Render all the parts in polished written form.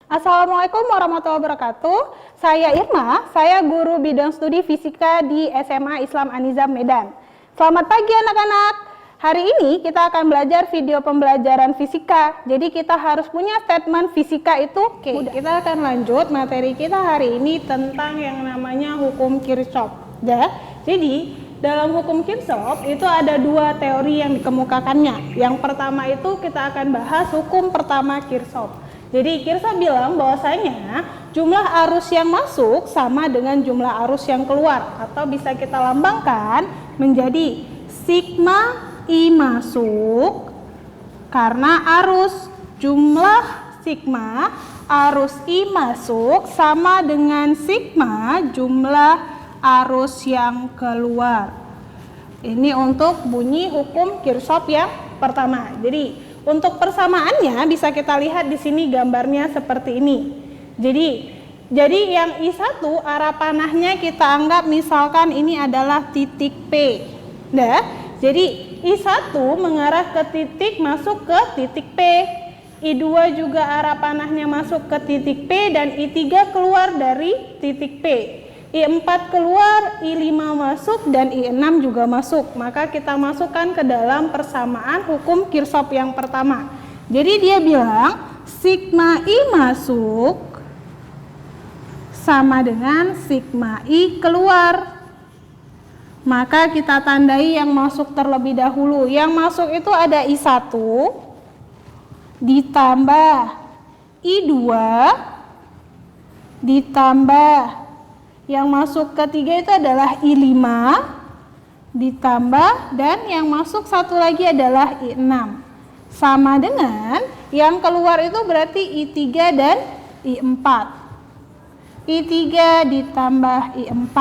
Assalamualaikum warahmatullahi wabarakatuh. Saya Irma, saya guru bidang studi fisika di SMA Islam An-Nizam Medan. Selamat pagi anak-anak. Hari ini kita akan belajar video pembelajaran fisika. Jadi kita harus punya statement fisika itu mudah. Kita akan lanjut materi kita hari ini tentang yang namanya hukum Kirchhoff. Ya. Jadi dalam hukum Kirchhoff itu ada dua teori yang dikemukakannya. Yang pertama itu kita akan bahas hukum pertama Kirchhoff. Jadi Kirchhoff bilang bahwasanya jumlah arus yang masuk sama dengan jumlah arus yang keluar, atau bisa kita lambangkan menjadi sigma I masuk karena arus jumlah sigma arus I masuk sama dengan sigma jumlah arus yang keluar. Ini untuk bunyi hukum Kirchhoff yang pertama. Jadi untuk persamaannya bisa kita lihat di sini gambarnya seperti ini. Jadi yang I1 arah panahnya kita anggap misalkan ini adalah titik P. Nah, jadi I1 mengarah ke titik masuk ke titik P. I2 juga arah panahnya masuk ke titik P dan I3 keluar dari titik P. I4 keluar, I5 masuk, dan I6 juga masuk. Maka kita masukkan ke dalam persamaan hukum Kirchhoff yang pertama. Jadi dia bilang sigma I masuk sama dengan sigma I keluar. Maka kita tandai yang masuk terlebih dahulu. Yang masuk itu ada I1 ditambah I2 ditambah yang masuk ketiga itu adalah I5 ditambah, dan yang masuk satu lagi adalah I6 sama dengan yang keluar itu berarti I3 dan I4. I3 ditambah I4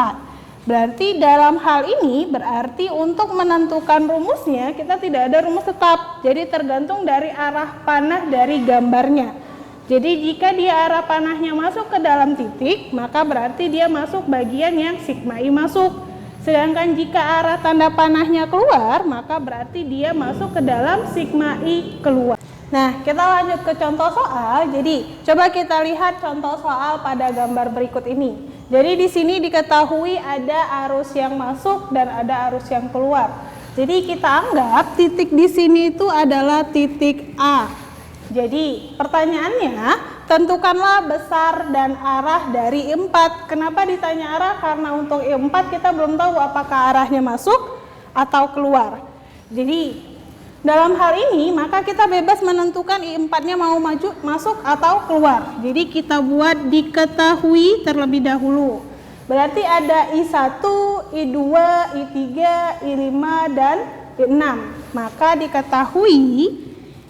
berarti dalam hal ini berarti untuk menentukan rumusnya kita tidak ada rumus tetap, jadi tergantung dari arah panah dari gambarnya. Jadi jika dia arah panahnya masuk ke dalam titik, maka berarti dia masuk bagian yang sigma I masuk. Sedangkan jika arah tanda panahnya keluar, maka berarti dia masuk ke dalam sigma I keluar. Nah, kita lanjut ke contoh soal. Jadi, coba kita lihat contoh soal pada gambar berikut ini. Jadi di sini diketahui ada arus yang masuk dan ada arus yang keluar. Jadi kita anggap titik di sini itu adalah titik A. Jadi pertanyaannya, tentukanlah besar dan arah dari I4. Kenapa ditanya arah? Karena untuk I4 kita belum tahu apakah arahnya masuk atau keluar. Jadi dalam hal ini maka kita bebas menentukan I4-nya mau maju, masuk atau keluar. Jadi kita buat diketahui terlebih dahulu. Berarti ada I1, I2, I3, I5, dan I6. Maka diketahui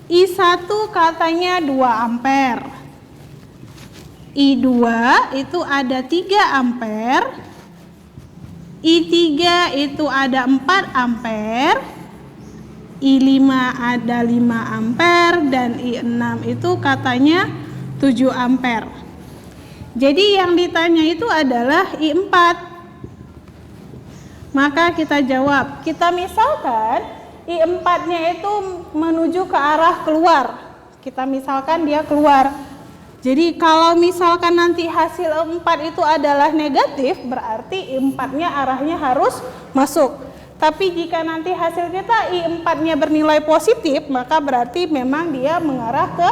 I1 katanya 2 ampere, I2 itu ada 3 ampere, I3 itu ada 4 ampere, I5 ada 5 ampere, dan I6 itu katanya 7 ampere. Jadi yang ditanya itu adalah I4. Maka kita jawab, kita misalkan I4-nya itu menuju ke arah keluar. Kita misalkan dia keluar. Jadi kalau misalkan nanti hasil I4 itu adalah negatif, berarti I4-nya arahnya harus masuk. Tapi jika nanti hasil kita I4-nya bernilai positif, maka berarti memang dia mengarah ke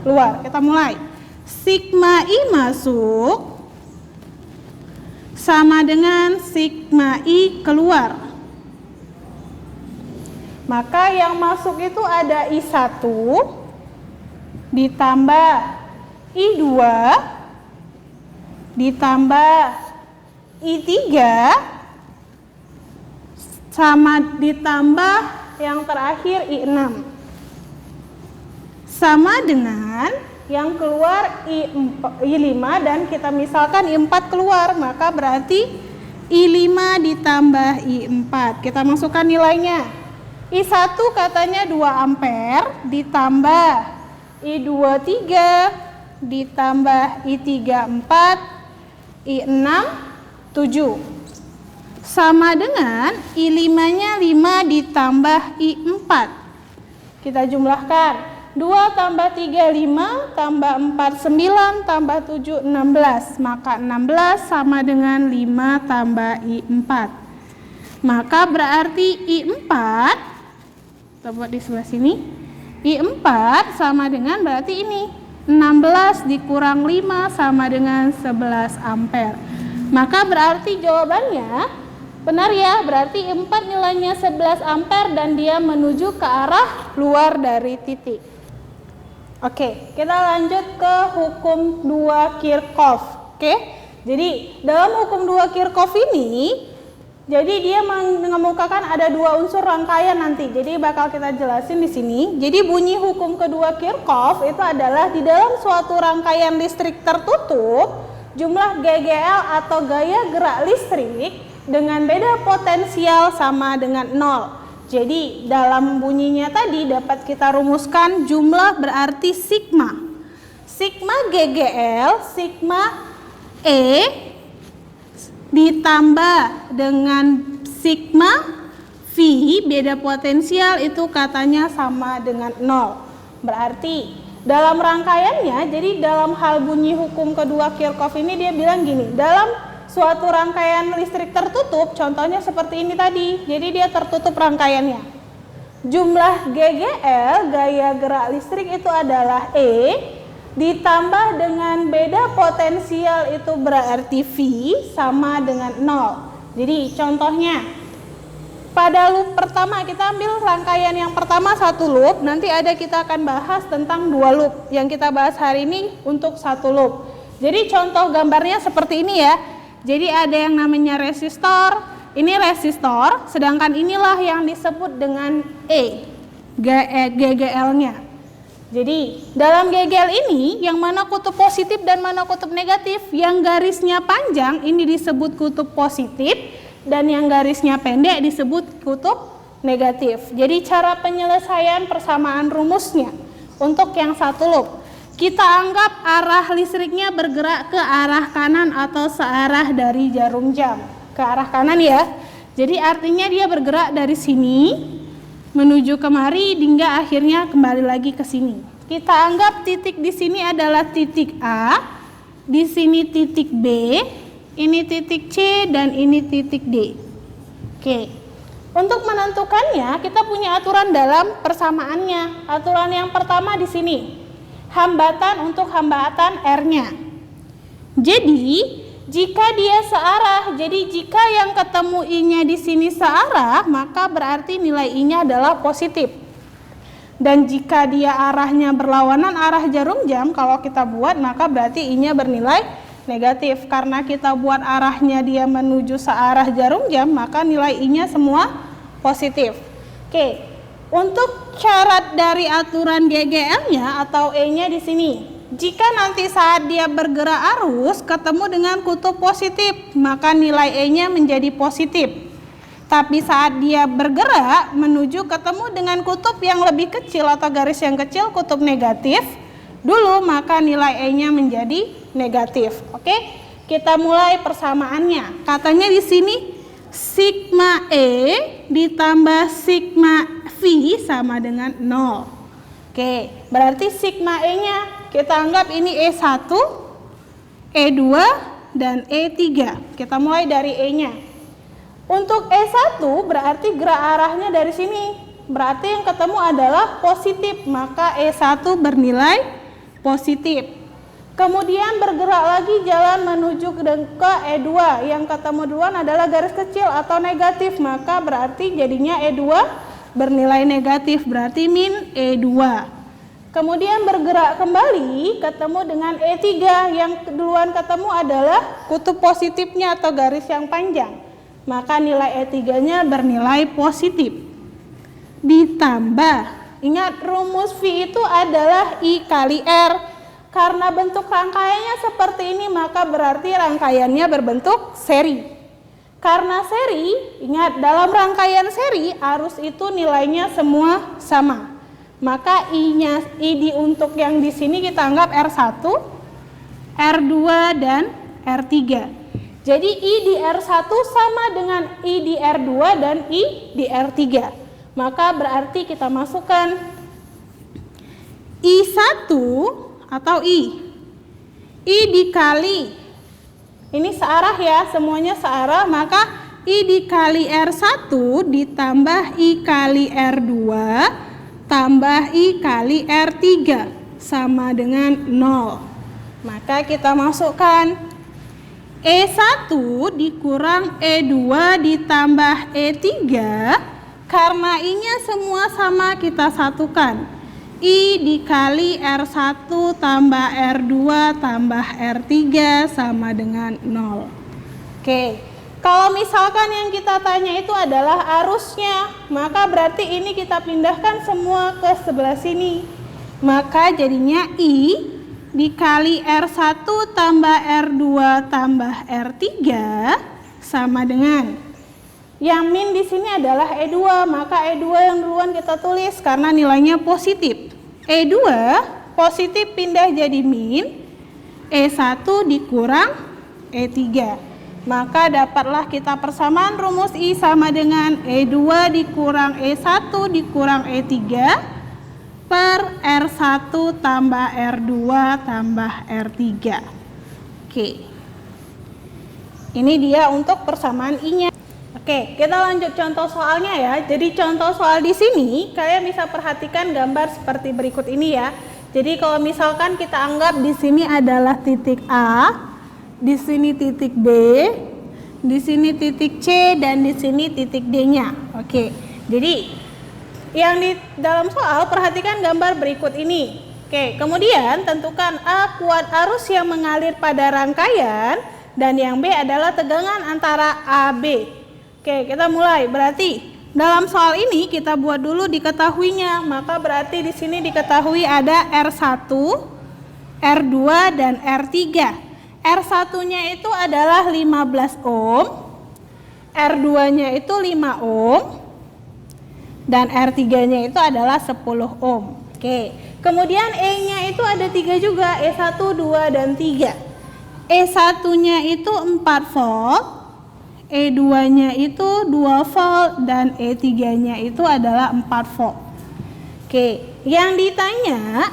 luar. Kita mulai. Sigma I masuk sama dengan sigma I keluar. Maka yang masuk itu ada I1 ditambah I2 ditambah I3 sama ditambah yang terakhir I6 sama dengan yang keluar I5, dan kita misalkan I4 keluar, maka berarti I5 ditambah I4. Kita masukkan nilainya. I1 katanya 2 ampere ditambah I2 3 ditambah I3 4, I6 7 sama dengan I5 nya 5 ditambah I4. Kita jumlahkan. 2 tambah 3, 5, tambah 4, 9, tambah 7, 16. Maka 16 sama dengan 5 tambah I4. Maka berarti I4, kita buat di sebelah sini, I4 sama dengan berarti ini, 16 dikurang 5 sama dengan 11 ampere. Maka berarti jawabannya benar ya, berarti I4 nilainya 11 ampere dan dia menuju ke arah luar dari titik. Oke, kita lanjut ke hukum 2 Kirchhoff. Oke, jadi dalam hukum 2 Kirchhoff ini, jadi dia mengemukakan ada dua unsur rangkaian nanti. Jadi bakal kita jelasin di sini. Jadi bunyi hukum kedua Kirchhoff itu adalah di dalam suatu rangkaian listrik tertutup, jumlah GGL atau gaya gerak listrik dengan beda potensial sama dengan 0. Jadi dalam bunyinya tadi dapat kita rumuskan jumlah berarti sigma. Sigma GGL, sigma E ditambah dengan sigma V beda potensial itu katanya sama dengan 0. Berarti dalam rangkaiannya, jadi dalam hal bunyi hukum kedua Kirchhoff ini dia bilang gini, dalam suatu rangkaian listrik tertutup, contohnya seperti ini tadi, jadi dia tertutup rangkaiannya. Jumlah GGL, gaya gerak listrik itu adalah E, ditambah dengan beda potensial itu berarti V sama dengan 0. Jadi contohnya, pada loop pertama kita ambil rangkaian yang pertama satu loop, nanti kita akan bahas tentang dua loop. Yang kita bahas hari ini untuk satu loop. Jadi contoh gambarnya seperti ini ya. Jadi ada yang namanya resistor, ini resistor, sedangkan inilah yang disebut dengan E, GGL-nya. Jadi dalam GGL ini yang mana kutub positif dan mana kutub negatif, yang garisnya panjang ini disebut kutub positif, dan yang garisnya pendek disebut kutub negatif. Jadi cara penyelesaian persamaan rumusnya untuk yang satu loop, kita anggap arah listriknya bergerak ke arah kanan atau searah dari jarum jam ke arah kanan ya. Jadi artinya dia bergerak dari sini menuju kemari hingga akhirnya kembali lagi ke sini. Kita anggap titik di sini adalah titik A, di sini titik B, ini titik C, dan ini titik D. Oke, untuk menentukannya kita punya aturan dalam persamaannya. Aturan yang pertama di sini, hambatan untuk hambatan R-nya. Jadi jika dia searah, jadi jika yang ketemu I-nya di sini searah, maka berarti nilai I-nya adalah positif. Dan jika dia arahnya berlawanan arah jarum jam, kalau kita buat maka berarti I-nya bernilai negatif. Karena kita buat arahnya dia menuju searah jarum jam, maka nilai I-nya semua positif. Oke, untuk syarat dari aturan GGL-nya atau E-nya di sini. Jika nanti saat dia bergerak arus ketemu dengan kutub positif, maka nilai E-nya menjadi positif. Tapi saat dia bergerak menuju ketemu dengan kutub yang lebih kecil atau garis yang kecil, kutub negatif dulu, maka nilai E-nya menjadi negatif. Oke, kita mulai persamaannya. Katanya di sini sigma E ditambah sigma V sama dengan 0. Oke, berarti sigma E-nya kita anggap ini E1, E2, dan E3. Kita mulai dari E-nya. Untuk E1 berarti gerak arahnya dari sini. Berarti yang ketemu adalah positif, maka E1 bernilai positif. Kemudian bergerak lagi jalan menuju ke E2, yang ketemu duluan adalah garis kecil atau negatif, maka berarti jadinya E2 bernilai negatif, berarti min E2. Kemudian bergerak kembali ketemu dengan E3, yang duluan ketemu adalah kutub positifnya atau garis yang panjang, maka nilai E3-nya bernilai positif. Ditambah, ingat rumus V itu adalah I kali R. Karena bentuk rangkaiannya seperti ini, maka berarti rangkaiannya berbentuk seri. Karena seri, ingat dalam rangkaian seri arus itu nilainya semua sama. Maka I untuk yang di sini kita anggap R1, R2 dan R3. Jadi I di R1 sama dengan I di R2 dan I di R3. Maka berarti kita masukkan I1 atau I dikali, ini searah ya, semuanya searah, maka I dikali R1 ditambah I kali R2 tambah I kali R3 sama dengan 0. Maka kita masukkan E1 dikurang E2 ditambah E3, karena I-nya semua sama kita satukan. I dikali R1 tambah R2 tambah R3 sama dengan 0. Oke, kalau misalkan yang kita tanya itu adalah arusnya, maka berarti ini kita pindahkan semua ke sebelah sini. Maka jadinya I dikali R1 tambah R2 tambah R3 sama dengan, yang min di sini adalah E2, maka E2 yang duluan kita tulis karena nilainya positif. E2 positif pindah jadi min, E1 dikurang E3. Maka dapatlah kita persamaan rumus I sama dengan E2 dikurang E1 dikurang E3 per R1 tambah R2 tambah R3. Oke. Ini dia untuk persamaan I-nya. Oke, kita lanjut contoh soalnya ya. Jadi contoh soal di sini kalian bisa perhatikan gambar seperti berikut ini ya. Jadi kalau misalkan kita anggap di sini adalah titik A, di sini titik B, di sini titik C, dan di sini titik D-nya. Oke. Jadi yang di dalam soal perhatikan gambar berikut ini. Oke, kemudian tentukan A kuat arus yang mengalir pada rangkaian dan yang B adalah tegangan antara AB. Oke, kita mulai. Berarti dalam soal ini kita buat dulu diketahuinya. Maka berarti di sini diketahui ada R1, R2 dan R3. R1-nya itu adalah 15 ohm, R2-nya itu 5 ohm, dan R3-nya itu adalah 10 ohm. Oke. Kemudian E-nya itu ada 3 juga, E1, 2 dan 3. E1-nya itu 4 volt, E2-nya itu 2 volt, dan E3-nya itu adalah 4 volt. Oke, yang ditanya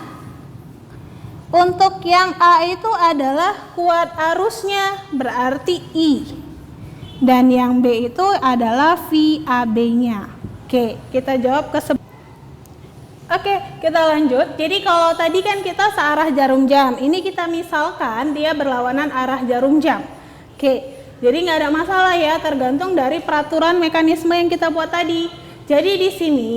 untuk yang A itu adalah kuat arusnya, berarti I. Dan yang B itu adalah VAB-nya. Oke, kita jawab ke Oke, kita lanjut. Jadi kalau tadi kan kita searah jarum jam, ini kita misalkan dia berlawanan arah jarum jam. Oke. Jadi nggak ada masalah ya, tergantung dari peraturan mekanisme yang kita buat tadi. Jadi di sini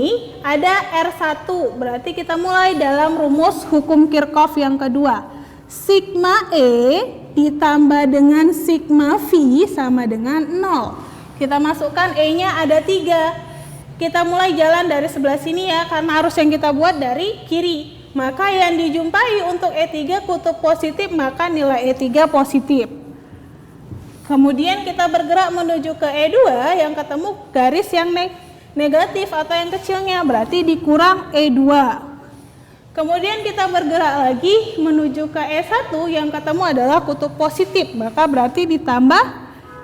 ada R1, berarti kita mulai dalam rumus hukum Kirchhoff yang kedua. Sigma E ditambah dengan sigma V sama dengan 0. Kita masukkan E-nya ada 3. Kita mulai jalan dari sebelah sini ya, karena arus yang kita buat dari kiri. Maka yang dijumpai untuk E3 kutub positif, maka nilai E3 positif. Kemudian kita bergerak menuju ke E2 yang ketemu garis yang negatif atau yang kecilnya, berarti dikurang E2. Kemudian kita bergerak lagi menuju ke E1 yang ketemu adalah kutub positif, maka berarti ditambah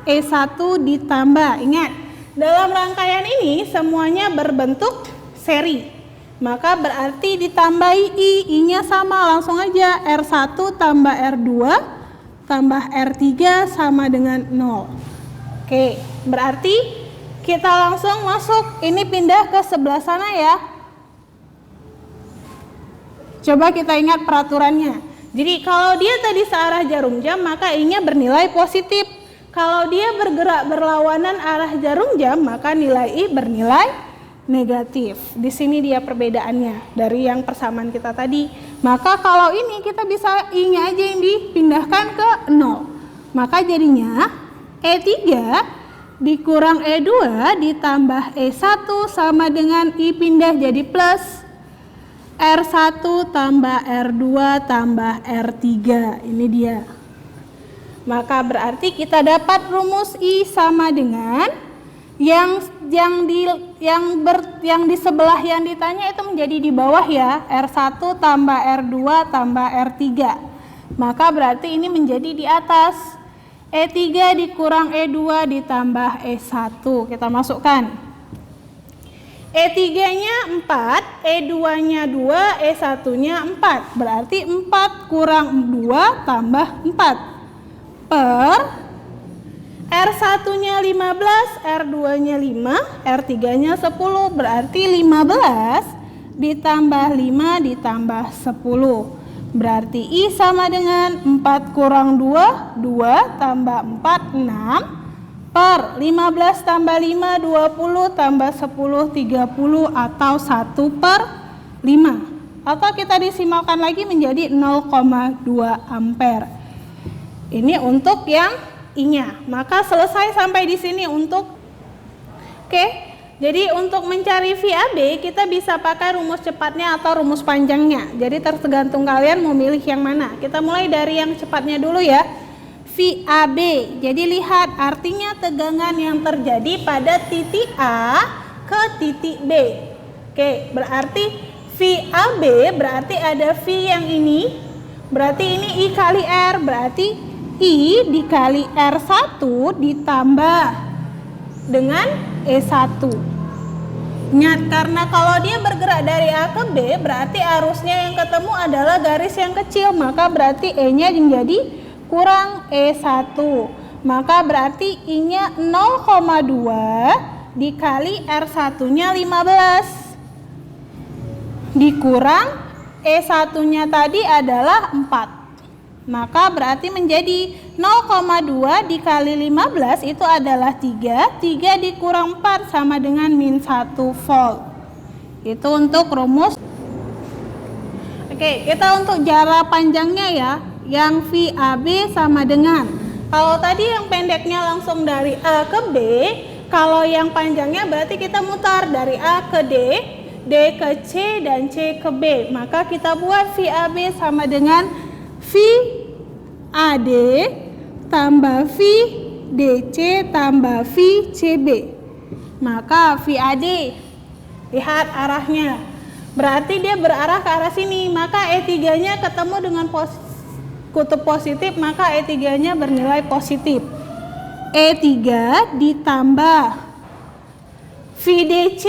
E1 ditambah. Ingat, dalam rangkaian ini semuanya berbentuk seri, maka berarti ditambahi I-nya sama, langsung aja R1 tambah R2 tambah R3 sama dengan 0. Oke, berarti kita langsung masuk, ini pindah ke sebelah sana ya. Coba kita ingat peraturannya. Jadi kalau dia tadi searah jarum jam, maka I-nya bernilai positif. Kalau dia bergerak berlawanan arah jarum jam, maka nilai I bernilai negatif. Di sini dia perbedaannya dari yang persamaan kita tadi. Maka kalau ini kita bisa I-nya aja yang dipindahkan ke 0. Maka jadinya E3 dikurang E2 ditambah E1 sama dengan I pindah jadi plus R1 tambah R2 tambah R3. Ini dia. Maka berarti kita dapat rumus I sama dengan yang di sebelah yang ditanya itu menjadi di bawah ya, R1 tambah R2 tambah R3. Maka berarti ini menjadi di atas. E3 dikurang E2 ditambah E1. Kita masukkan. E3-nya 4, E2-nya 2, E1-nya 4. Berarti 4 kurang 2 tambah 4. Per R1-nya 15, R2-nya 5, R3-nya 10. Berarti 15 ditambah 5 ditambah 10. Berarti I sama dengan 4 kurang 2, 2 tambah 4, 6. Per 15 tambah 5, 20 tambah 10, 30 atau 1 per 5. Atau kita desimalkan lagi menjadi 0,2 ampere. Ini untuk yang I-nya. Maka selesai sampai di sini untuk jadi untuk mencari VAB kita bisa pakai rumus cepatnya atau rumus panjangnya. Jadi tergantung kalian mau milih yang mana. Kita mulai dari yang cepatnya dulu ya. VAB, jadi lihat artinya tegangan yang terjadi pada titik A ke titik B. Berarti VAB berarti ada V yang ini, berarti ini I kali R, berarti I dikali R1 ditambah dengan E1. Ingat, karena kalau dia bergerak dari A ke B, berarti arusnya yang ketemu adalah garis yang kecil, maka berarti E-nya menjadi kurang E1, maka berarti I-nya 0,2 dikali R1-nya 15 dikurang E1-nya tadi adalah 4, maka berarti menjadi 0,2 dikali 15 itu adalah 3, 3 dikurang 4 sama dengan min 1 volt. Itu untuk rumus. Kita untuk jarak panjangnya ya. Yang VAB sama dengan, kalau tadi yang pendeknya langsung dari A ke B, kalau yang panjangnya berarti kita mutar dari A ke D, D ke C, dan C ke B. Maka kita buat VAB sama dengan VAD tambah VDC tambah VCB. Maka VAD, lihat arahnya, berarti dia berarah ke arah sini, maka E3-nya ketemu dengan kutub positif, maka E3-nya bernilai positif. E3 ditambah VDC,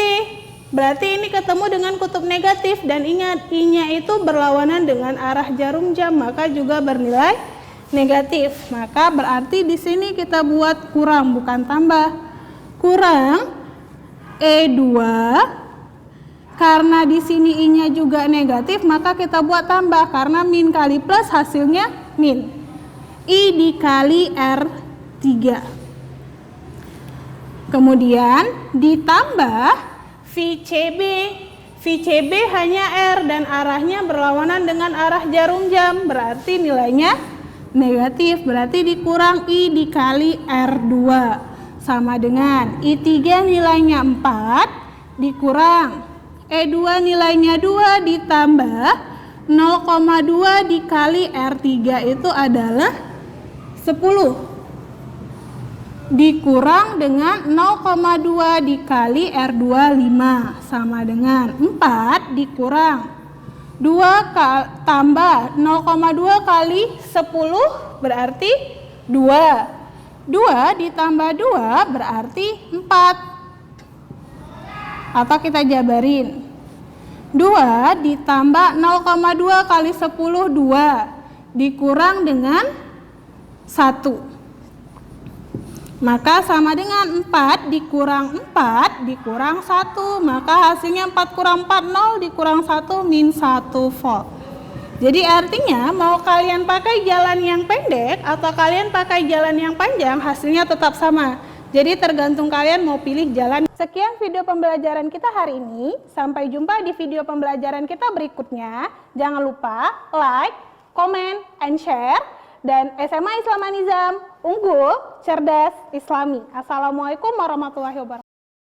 berarti ini ketemu dengan kutub negatif, dan ingat I-nya itu berlawanan dengan arah jarum jam, maka juga bernilai negatif. Maka berarti di sini kita buat kurang bukan tambah. Kurang E2, karena di sini I-nya juga negatif, maka kita buat tambah, karena min kali plus hasilnya min. I dikali R3. Kemudian ditambah VCB. VCB hanya R dan arahnya berlawanan dengan arah jarum jam, berarti nilainya negatif, berarti dikurang I dikali R2 sama dengan I3 nilainya 4 dikurang E2 nilainya 2 ditambah 0,2 dikali R3 itu adalah 10 dikurang dengan 0,2 dikali R2 5 sama dengan 4 dikurang 2 tambah 0,2 kali 10 berarti 2. 2 ditambah 2 berarti 4. Atau kita jabarin, 2 ditambah 0,2 kali 10, 2 dikurang dengan 1, maka sama dengan 4 dikurang 4 dikurang 1, maka hasilnya 4 kurang 4, 0 dikurang 1 min 1 volt. Jadi artinya mau kalian pakai jalan yang pendek atau kalian pakai jalan yang panjang, hasilnya tetap sama. Jadi tergantung kalian mau pilih jalan. Sekian video pembelajaran kita hari ini. Sampai jumpa di video pembelajaran kita berikutnya. Jangan lupa like, comment, and share. Dan SMA Islam An-Nizam, unggul, cerdas, islami. Assalamualaikum warahmatullahi wabarakatuh.